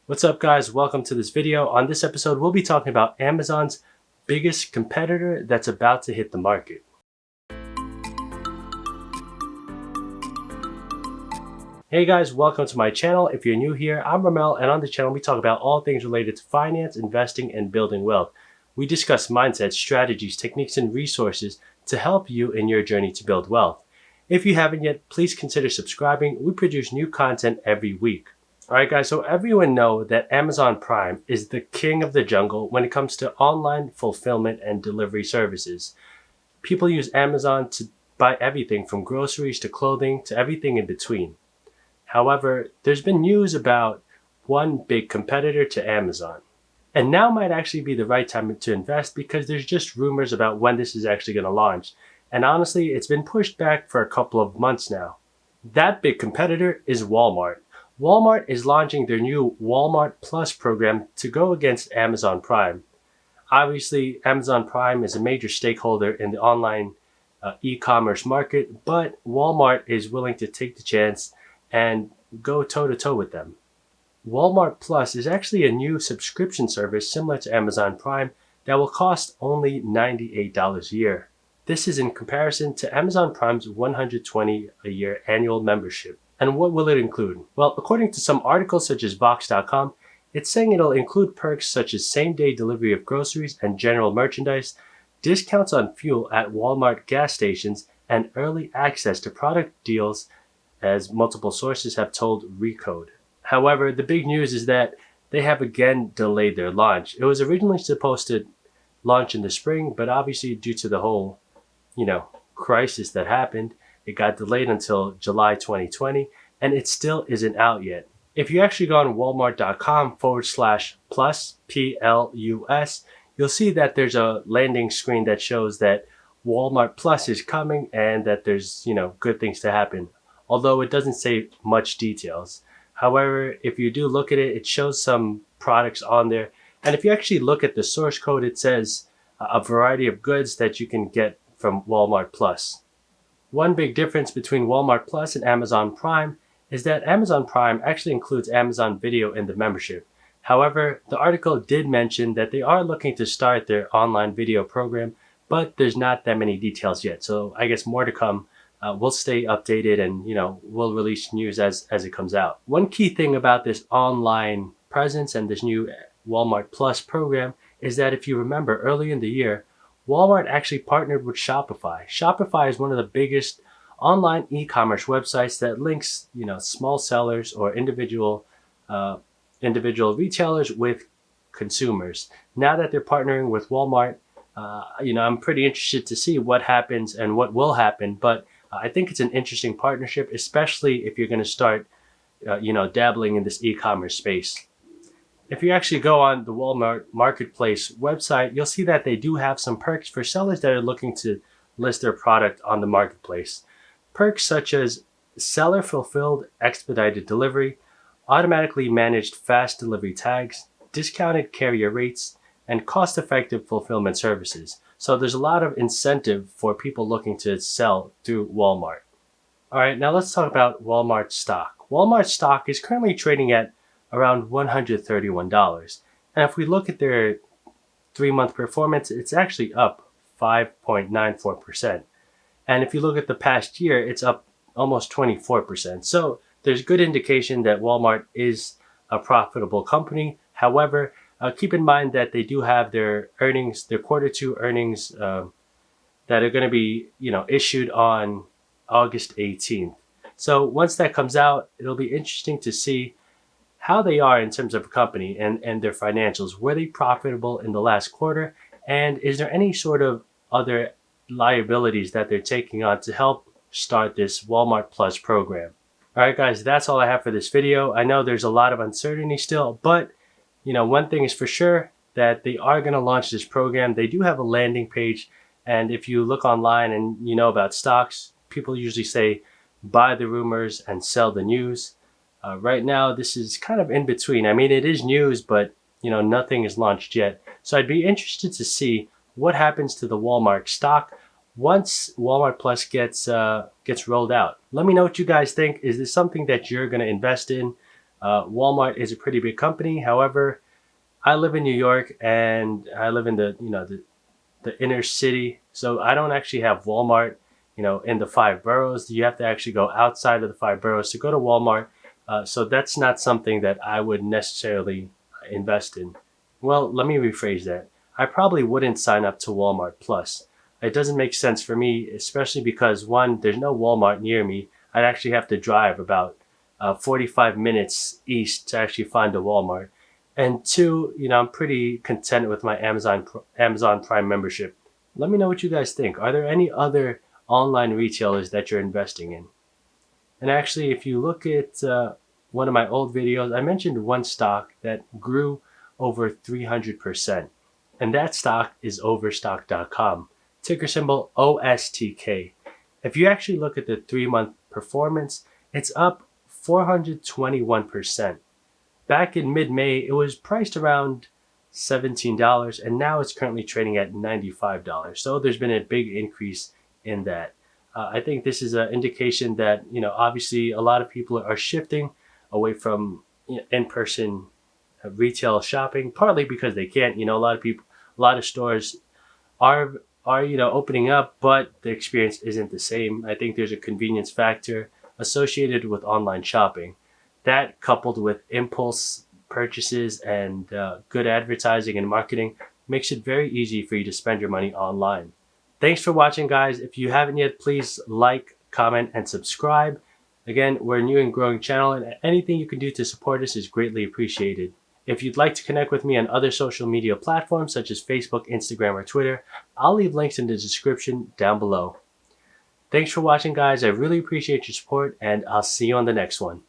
What's up guys, welcome to this video. On this episode, we'll be talking about Amazon's biggest competitor that's about to hit the market. Hey guys, welcome to my channel. If you're new here, I'm Romel, and on the channel we talk about all things related to finance, investing, and building wealth. We discuss mindsets, strategies, techniques, and resources to help you in your journey to build wealth. If you haven't yet, please consider subscribing. We produce new content every week. Alright guys, so everyone know that Amazon Prime is the king of the jungle when it comes to online fulfillment and delivery services. People use Amazon to buy everything from groceries to clothing to everything in between. However, there's been news about one big competitor to Amazon. And now might actually be the right time to invest because there's just rumors about when this is actually going to launch. And honestly, it's been pushed back for a couple of months now. That big competitor is Walmart. Walmart is launching their new Walmart Plus program to go against Amazon Prime. Obviously, Amazon Prime is a major stakeholder in the online e-commerce market, but Walmart is willing to take the chance and go toe-to-toe with them. Walmart Plus is actually a new subscription service similar to Amazon Prime that will cost only $98 a year. This is in comparison to Amazon Prime's $120 a year annual membership. And what will it include? Well, according to some articles such as Vox.com, it's saying it'll include perks such as same-day delivery of groceries and general merchandise, discounts on fuel at Walmart gas stations, and early access to product deals, as multiple sources have told Recode. However, the big news is that they have again delayed their launch. It was originally supposed to launch in the spring, but obviously due to the whole, crisis that happened, it got delayed until July 2020, and it still isn't out yet. If you actually go on walmart.com/plus, P-L-U-S, you'll see that there's a landing screen that shows that Walmart Plus is coming and that there's, good things to happen. Although it doesn't say much details. However, if you do look at it, it shows some products on there. And if you actually look at the source code, it says a variety of goods that you can get from Walmart Plus. One big difference between Walmart Plus and Amazon Prime is that Amazon Prime actually includes Amazon Video in the membership. However, the article did mention that they are looking to start their online video program, but there's not that many details yet. So I guess more to come. We'll stay updated and, we'll release news as it comes out. One key thing about this online presence and this new Walmart Plus program is that if you remember early in the year, Walmart actually partnered with Shopify. Shopify is one of the biggest online e-commerce websites that links, small sellers or individual retailers with consumers. Now that they're partnering with Walmart, I'm pretty interested to see what happens and what will happen. But I think it's an interesting partnership, especially if you're going to start, dabbling in this e-commerce space. If you actually go on the Walmart Marketplace website, you'll see that they do have some perks for sellers that are looking to list their product on the marketplace. Perks such as seller-fulfilled expedited delivery, automatically managed fast delivery tags, discounted carrier rates, and cost-effective fulfillment services. So there's a lot of incentive for people looking to sell through Walmart. All right, now let's talk about Walmart stock. Walmart stock is currently trading at around $131. And if we look at their 3-month performance, it's actually up 5.94%. And if you look at the past year, it's up almost 24%. So there's good indication that Walmart is a profitable company. However, keep in mind that they do have their earnings, their Q2 earnings that are going to be, issued on August 18th. So once that comes out, it'll be interesting to see how they are in terms of a company and their financials. Were they profitable in the last quarter? And is there any sort of other liabilities that they're taking on to help start this Walmart Plus program? All right, guys, that's all I have for this video. I know there's a lot of uncertainty still, but one thing is for sure, that they are going to launch this program. They do have a landing page. And if you look online and you know about stocks, people usually say, buy the rumors and sell the news. Right now, this is kind of in between. I mean, it is news, but nothing is launched yet. So I'd be interested to see what happens to the Walmart stock once Walmart Plus gets rolled out. Let me know what you guys think. Is this something that you're going to invest in? Walmart is a pretty big company. However, I live in New York and I live in the inner city, so I don't actually have Walmart, in the five boroughs. You have to actually go outside of the five boroughs to go to Walmart. So that's not something that I would necessarily invest in. Well, let me rephrase that. I probably wouldn't sign up to Walmart Plus. It doesn't make sense for me, especially because one, there's no Walmart near me. I'd actually have to drive about 45 minutes east to actually find a Walmart. And two, I'm pretty content with my Amazon Prime membership. Let me know what you guys think. Are there any other online retailers that you're investing in? And actually, if you look at one of my old videos, I mentioned one stock that grew over 300%. And that stock is Overstock.com, ticker symbol OSTK. If you actually look at the 3 month performance, it's up 421%. Back in mid May, it was priced around $17, and now it's currently trading at $95. So there's been a big increase in that. I think this is an indication that, obviously a lot of people are shifting away from in person retail shopping, partly because they can't. A lot of people, a lot of stores are opening up, but the experience isn't the same. I think there's a convenience factor associated with online shopping. That, coupled with impulse purchases and good advertising and marketing, makes it very easy for you to spend your money online. Thanks for watching, guys. If you haven't yet, please like, comment, and subscribe. Again, we're a new and growing channel, and anything you can do to support us is greatly appreciated. If you'd like to connect with me on other social media platforms such as Facebook, Instagram, or Twitter, I'll leave links in the description down below. Thanks for watching, guys. I really appreciate your support, and I'll see you on the next one.